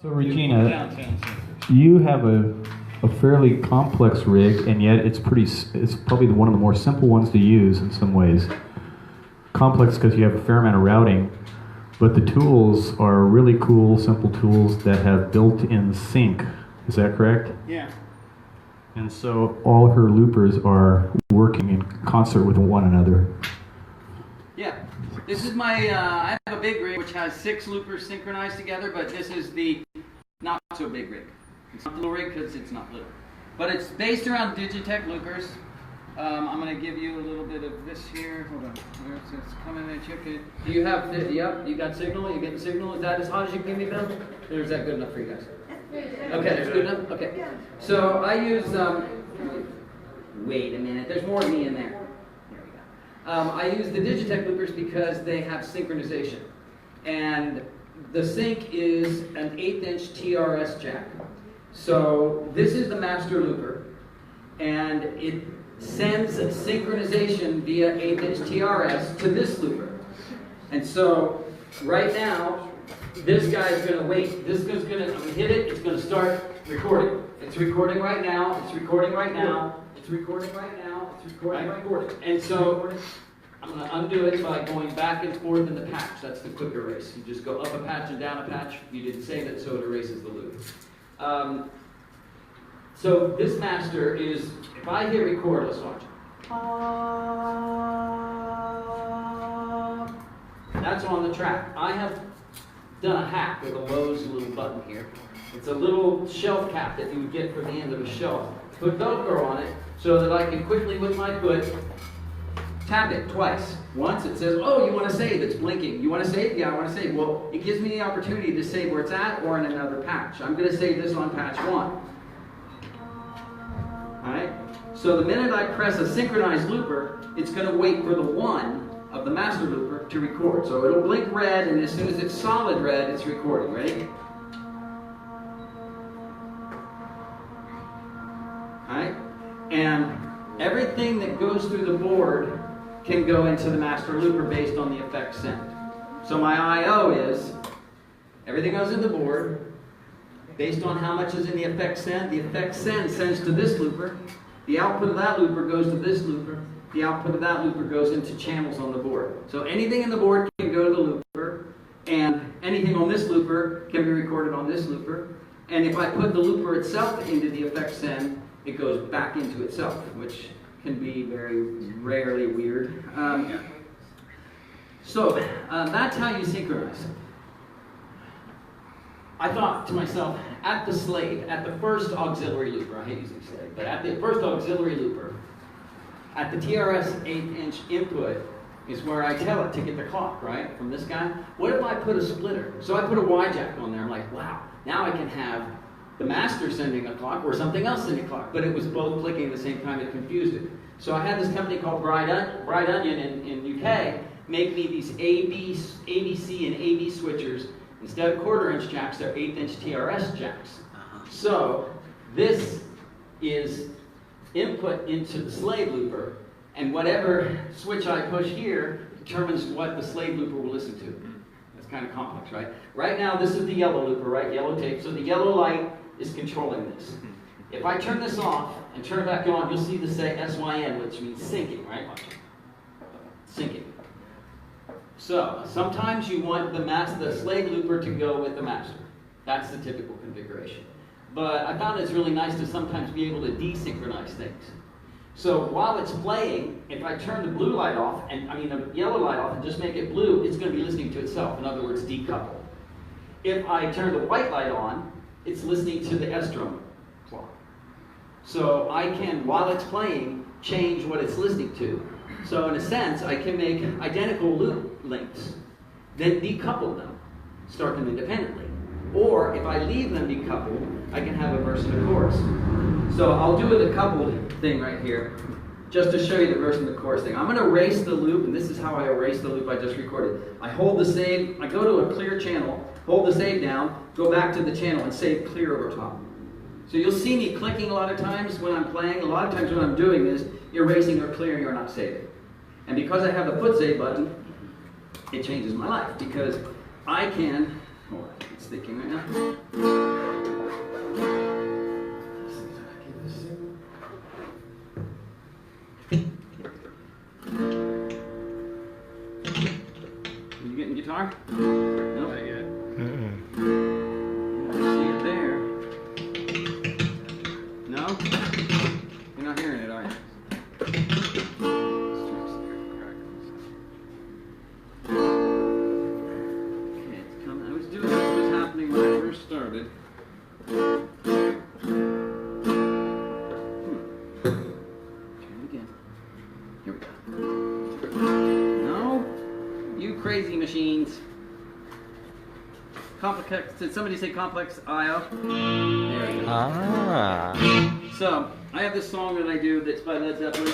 So Rejyna, you have a fairly complex rig, and yet it's probably one of the more simple ones to use in some ways. Complex because you have a fair amount of routing, but the tools are really cool, simple tools that have built-in sync. Is that correct? Yeah. And so all her loopers are working in concert with one another. Yeah. This is my, I have a big rig which has 6 loopers synchronized together, but this is the not so big rig. It's not the little rig because it's not little. But it's based around DigiTech loopers. I'm going to give you a little bit of this here. Hold on. It's coming at you. Okay. Do you have, yep, you got signal? You getting signal? Is that as hot as you can give me, Bill? Or is that good enough for you guys? Okay, that's good enough? Okay. So I use, wait a minute, there's more of me in there. There we go. I use the DigiTech loopers because they have synchronization. And the sync is an 1/8 inch TRS jack. So this is the master looper, and it sends synchronization via 1/8 inch TRS to this looper. And so right now, this guy's going to wait. This guy's going to hit it. It's going to start recording. It's recording right now. It's recording right now. It's recording right now. It's recording right now. And so I'm going to undo it by going back and forth in the patch. That's the quick erase. You just go up a patch and down a patch. You didn't save it, so it erases the loop. So this master is, if I hit record, let's watch. That's on the track. I have done a hack with a Lowe's little button here. It's a little shelf cap that you would get from the end of a shelf. Put Velcro on it so that I can quickly, with my foot, tap it twice. Once it says, oh, you want to save, it's blinking. You want to save? Yeah, I want to save. Well, it gives me the opportunity to save where it's at or in another patch. I'm going to save this on patch 1. Alright? So the minute I press a synchronized looper, it's going to wait for the 1 of the master looper to record. So it'll blink red, and as soon as it's solid red, it's recording. Ready? Alright? And everything that goes through the board can go into the master looper based on the effect sent. So my I/O is, everything goes in the board based on how much is in the effect send. The effect send sends to this looper. The output of that looper goes to this looper. The output of that looper goes into channels on the board. So anything in the board can go to the looper, and anything on this looper can be recorded on this looper. And if I put the looper itself into the effect send, it goes back into itself, which can be very rarely weird. So that's how you synchronize. I thought to myself, at the slave, at the first auxiliary looper, I hate using slave, but at the first auxiliary looper, at the TRS 1/8 inch input is where I tell it to get the clock, right, from this guy. What if I put a splitter? So I put a Y jack on there. I'm like, wow, now I can have the master sending a clock or something else sending a clock, but it was both clicking at the same time. It confused it. So I had this company called Bright Onion in UK make me these ABC and AB switchers. Instead of 1/4 inch jacks, they're 1/8 inch TRS jacks. So this is input into the slave looper, and whatever switch I push here determines what the slave looper will listen to. That's kind of complex, right? Right now, this is the yellow looper, right? Yellow tape. So the yellow light is controlling this. If I turn this off and turn it back on, you'll see this say SYN, which means syncing, right? Syncing. So sometimes you want the slave looper to go with the master. That's the typical configuration. But I found it's really nice to sometimes be able to desynchronize things. So while it's playing, if I turn the blue light off, the yellow light off, and just make it blue, it's going to be listening to itself. In other words, decouple. If I turn the white light on, it's listening to the SDRUM clock. So I can, while it's playing, change what it's listening to. So in a sense, I can make identical loop links, then decouple them, start them independently. Or if I leave them decoupled, I can have a verse and a chorus. So I'll do a decoupled thing right here, just to show you the verse and the chorus thing. I'm going to erase the loop, and this is how I erase the loop I just recorded. I hold the save, I go to a clear channel, hold the save down, go back to the channel, and save clear over top. So you'll see me clicking a lot of times when I'm playing. A lot of times what I'm doing is erasing or clearing or not saving. And because I have the foot save button, it changes my life, because I can Oh, it's thinking right now. Are you getting guitar? No? Not yet. See it there. No? You're not hearing it, are you? Okay, it's coming. I was doing this was happening when I first started. Try it again. Here we go. No? You crazy machines. Complex. Did somebody say complex IO? There we go. Ah. So, I have this song that I do that's by Led Zeppelin,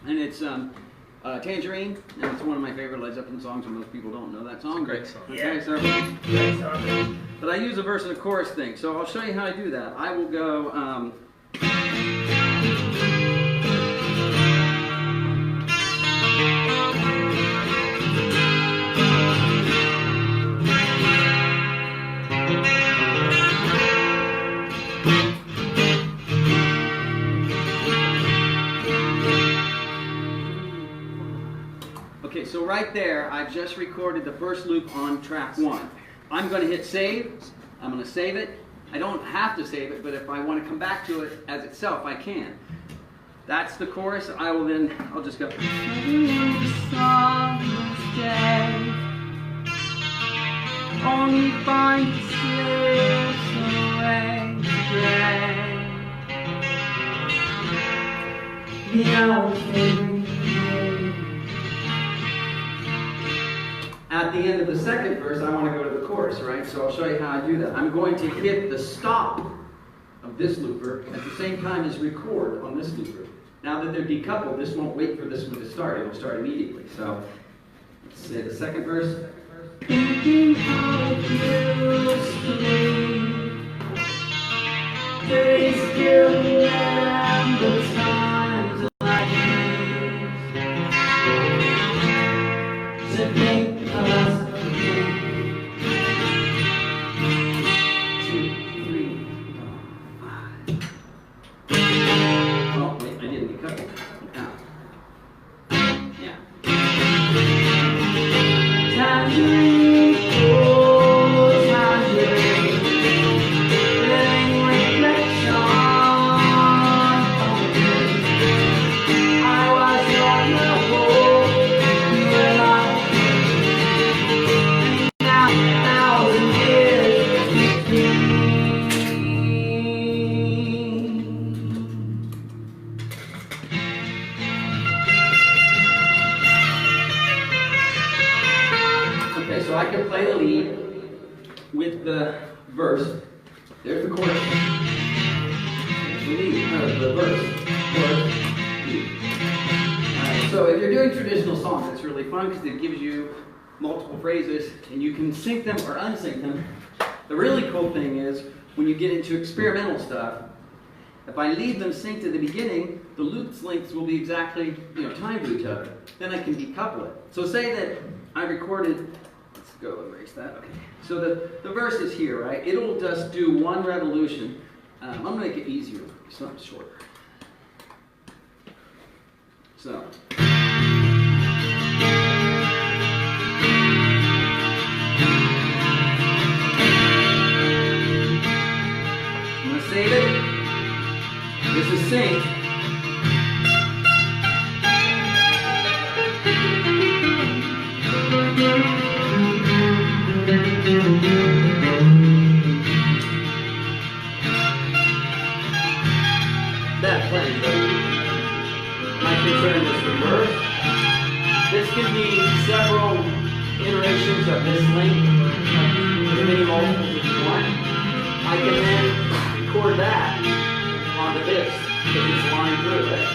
and it's Tangerine, and it's one of my favorite Led Zeppelin songs, and most people don't know that song. Great song. Okay, so, great song. But I use a verse and a chorus thing, so I'll show you how I do that. I will go, okay, so right there, I've just recorded the first loop on track 1. I'm going to hit save. I'm going to save it. I don't have to save it, but if I want to come back to it as itself, I can. That's the chorus. I'll just go. Only find slips away today. The hours At the end of the second verse, I want to go to the chorus, right? So I'll show you how I do that. I'm going to hit the stop of this looper at the same time as record on this looper. Now that they're decoupled, this won't wait for this one to start. It'll start immediately. So let's say the second verse. Thinking how it used to be, they still remember times like these. To think of us again. 2, 3, 4, 5. Oh, wait, I didn't decouple. Yeah. Tangerine, oh, tangerine, living reflection of you. I was on the whole, when I now 1,000 years between. Okay, so I can play the lead with the verse. There's the chorus. There's the lead, the verse. Chorus, lead. Alright, so if you're doing traditional songs, it's really fun because it gives you multiple phrases and you can sync them or unsync them. The really cool thing is when you get into experimental stuff, if I leave them synced at the beginning, the loops lengths will be exactly timed to each other. Then I can decouple it. So say that I recorded, let's go erase that. Okay. So the verse is here, right? It'll just do one revolution. I'm going to make it easier, something shorter. So. I'm going to save it. This is sync. That playing. My concern is the verse. This can be several iterations of this length, as many multiples as you want. I can then record that onto this, because it's lined through, right?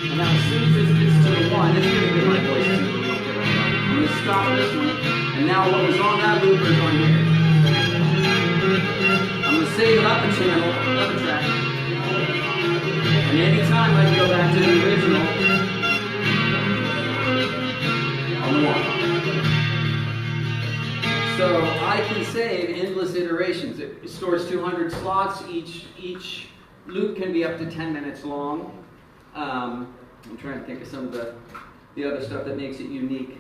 And now as soon as this gets to the one, it's going to get my voice too. I'm going to stop this one, and now what was on that looper is on here. I'm going to save it up a channel, up a track. And anytime I can go back to the original on the one. So I can save endless iterations. It stores 200 slots. Each loop can be up to 10 minutes long. I'm trying to think of some of the other stuff that makes it unique.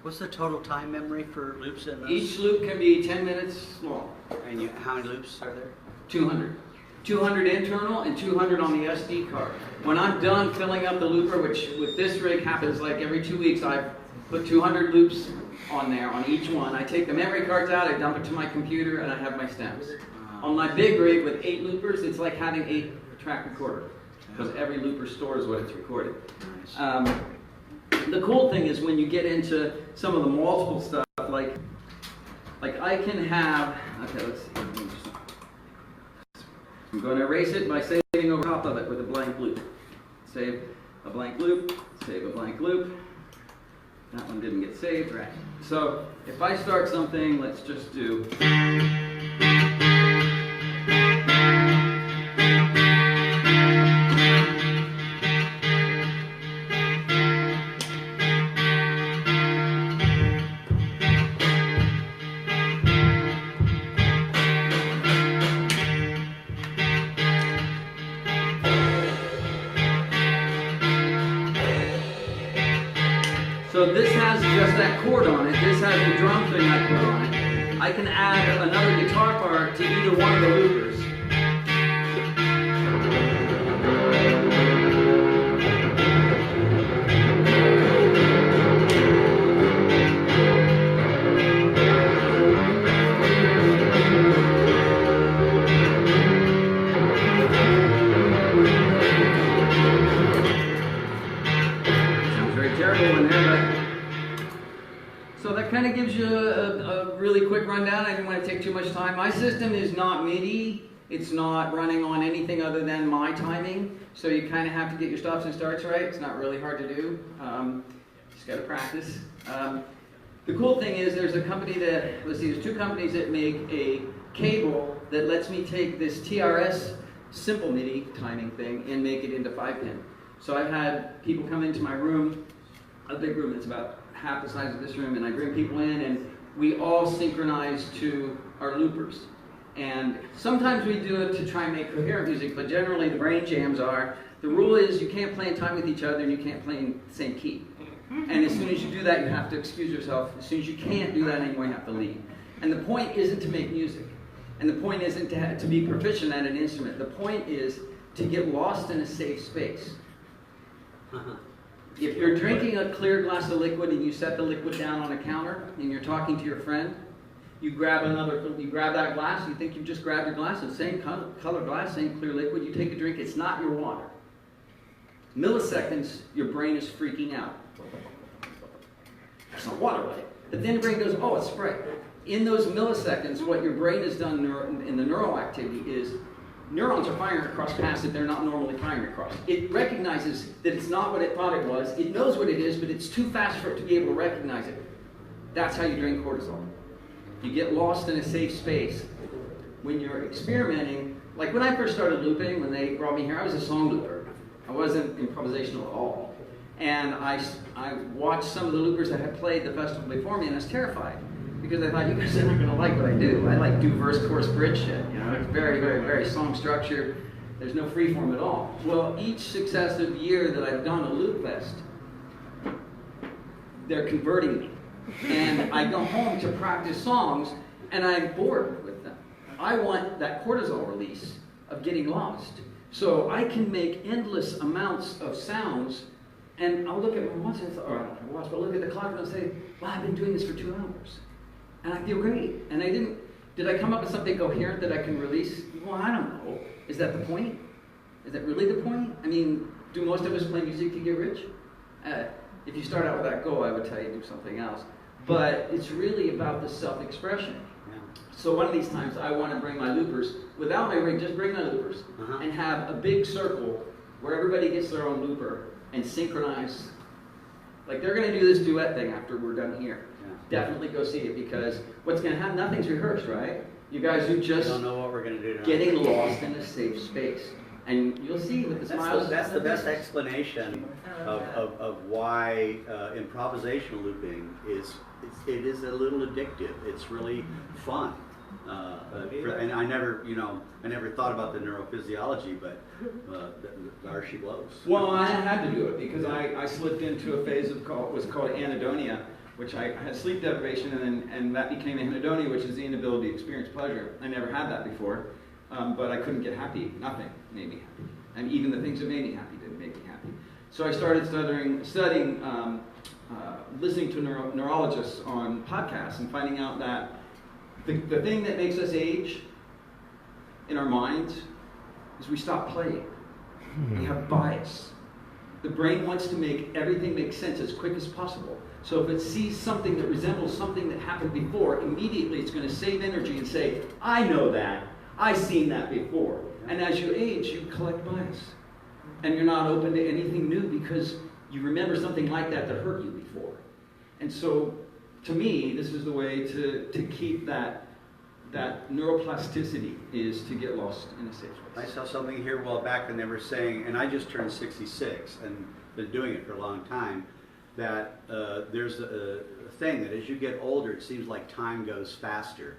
What's the total time memory for loops in those? Each loop can be 10 minutes long. And how many loops are there? 200. 200 internal and 200 on the SD card. When I'm done filling up the looper, which with this rig happens like every 2 weeks, I put 200 loops on there on each one. I take the memory cards out, I dump it to my computer, and I have my stems. On my big rig with 8 loopers, it's like having 8-track recorder, because every looper stores what it's recorded. The cool thing is when you get into some of the multiple stuff, like I can have, okay, let's see. I'm going to erase it by saving over top of it with a blank loop. Save a blank loop, save a blank loop. That one didn't get saved, right? So if I start something, let's just do. So this has just that chord on it. This has the drum thing I put on it. I can add another guitar part to either one of the loopers. So that kind of gives you a really quick rundown. I didn't want to take too much time. My system is not MIDI. It's not running on anything other than my timing. So you kind of have to get your stops and starts right. It's not really hard to do. Just got to practice. The cool thing is there's a company that, let's see, there's 2 companies that make a cable that lets me take this TRS simple MIDI timing thing and make it into 5-pin. So I've had people come into my room, a big room that's about half the size of this room, and I bring people in and we all synchronize to our loopers. And sometimes we do it to try and make coherent music, but generally the brain jams are, the rule is you can't play in time with each other and you can't play in the same key. And as soon as you do that, you have to excuse yourself. As soon as you can't do that anymore, you have to leave. And the point isn't to make music. And the point isn't to be proficient at an instrument. The point is to get lost in a safe space. If you're drinking a clear glass of liquid and you set the liquid down on a counter and you're talking to your friend, you grab that glass, you think you've just grabbed your glass, it's the same color glass, same clear liquid, you take a drink, it's not your water. Milliseconds, your brain is freaking out. That's not water, right? But then the brain goes, oh, it's Sprite. In those milliseconds, what your brain has done in the neural activity is neurons are firing across paths that they're not normally firing across. It recognizes that it's not what it thought it was. It knows what it is, but it's too fast for it to be able to recognize it. That's how you drain cortisol. You get lost in a safe space. When you're experimenting, like when I first started looping, when they brought me here, I was a song looper. I wasn't improvisational at all. And I watched some of the loopers that had played the festival before me, and I was terrified. Because I thought, you guys are not going to like what I do. I like do verse, chorus, bridge shit. You know, it's very, very, very song structured. There's no freeform at all. Well, each successive year that I've done a LoopFest, they're converting me. And I go home to practice songs, and I'm bored with them. I want that cortisol release of getting lost. So I can make endless amounts of sounds, and I'll look at my watch, or I don't have a watch, but I'll look at the clock and I'll say, wow, I've been doing this for 2 hours. And I feel great. And did I come up with something coherent that I can release? Well, I don't know. Is that the point? Is that really the point? I mean, do most of us play music to get rich? If you start out with that goal, I would tell you to do something else. But it's really about the self-expression. So one of these times I want to bring my loopers, without my rig, just bring my loopers, and have a big circle where everybody gets their own looper and synchronize. Like they're going to do this duet thing after we're done here. Definitely go see it, because what's going to happen, nothing's rehearsed, right? You guys are We just don't know what we're going to do tonight. getting lost in a safe space. And you'll see with the smiles. That's the best explanation of why improvisational looping it is a little addictive. It's really fun. And I never thought about the neurophysiology, but there she blows. Well, I had to do it because I slipped into a phase of was called anhedonia, which I had sleep deprivation, and that became anhedonia, which is the inability to experience pleasure. I never had that before, but I couldn't get happy. Nothing made me happy, and even the things that made me happy didn't make me happy. So I started studying listening to neurologists on podcasts and finding out that the thing that makes us age in our minds is we stop playing. We have bias. The brain wants to make everything make sense as quick as possible. So if it sees something that resembles something that happened before, immediately it's going to save energy and say, I know that. I've seen that before. And as you age, you collect bias. And you're not open to anything new because you remember something like that hurt you before. And so, to me, this is the way to keep that neuroplasticity, is to get lost in a safe place. I saw something here a while back, and they were saying, and I just turned 66 and been doing it for a long time, that there's a thing that as you get older, it seems like time goes faster.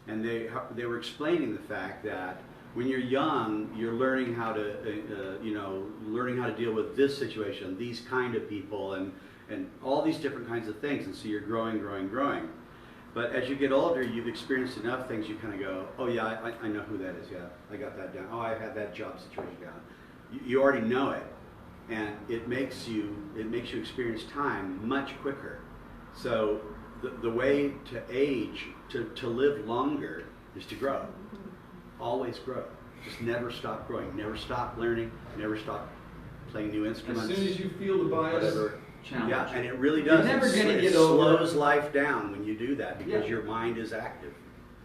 And they were explaining the fact that when you're young, you're learning how to, learning how to deal with this situation, these kind of people, and all these different kinds of things. And so you're growing. But as you get older, you've experienced enough things, you kind of go, oh yeah, I know who that is, yeah, I got that down. Oh, I had that job situation down. You already know it, and it makes you experience time much quicker. So the way to age, to live longer, is to grow. Always grow. Just never stop growing. Never stop learning. Never stop playing new instruments. As soon as you feel the bias, whatever. challenge. Yeah, and it really does. You're never going to It get over. slows life down when you do that because Yeah. your mind is active.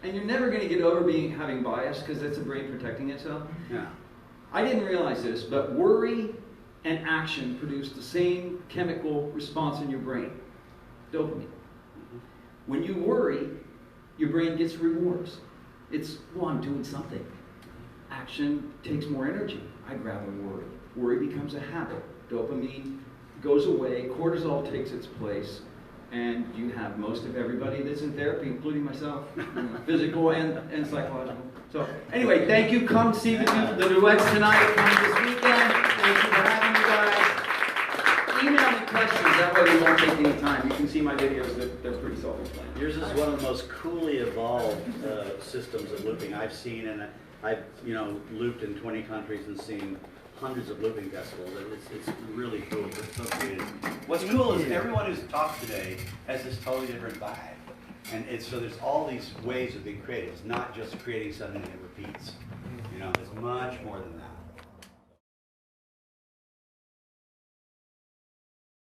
And you're never going to get over having bias because that's the brain protecting itself. Yeah. I didn't realize this, but worry and action produce the same chemical response in your brain, dopamine. When you worry, your brain gets rewards. It's, well, I'm doing something. Action takes more energy. I'd rather worry. Worry becomes a habit. Dopamine goes away, cortisol takes its place, and you have most of everybody that's in therapy, including myself, physical and psychological. So anyway, thank you. Come see the duets tonight. Come this weekend. Thank you for having me, guys. Email me questions. That way we won't take any time. You can see my videos. They're pretty self-explanatory. Yours is one of the most coolly evolved systems of looping I've seen, and I've looped in 20 countries and seen hundreds of looping festivals. It's really cool. It's so creative. What's cool is everyone who's talked today has this totally different vibe, and so there's all these ways of being creative. It's not just creating something that repeats. It's much more than that.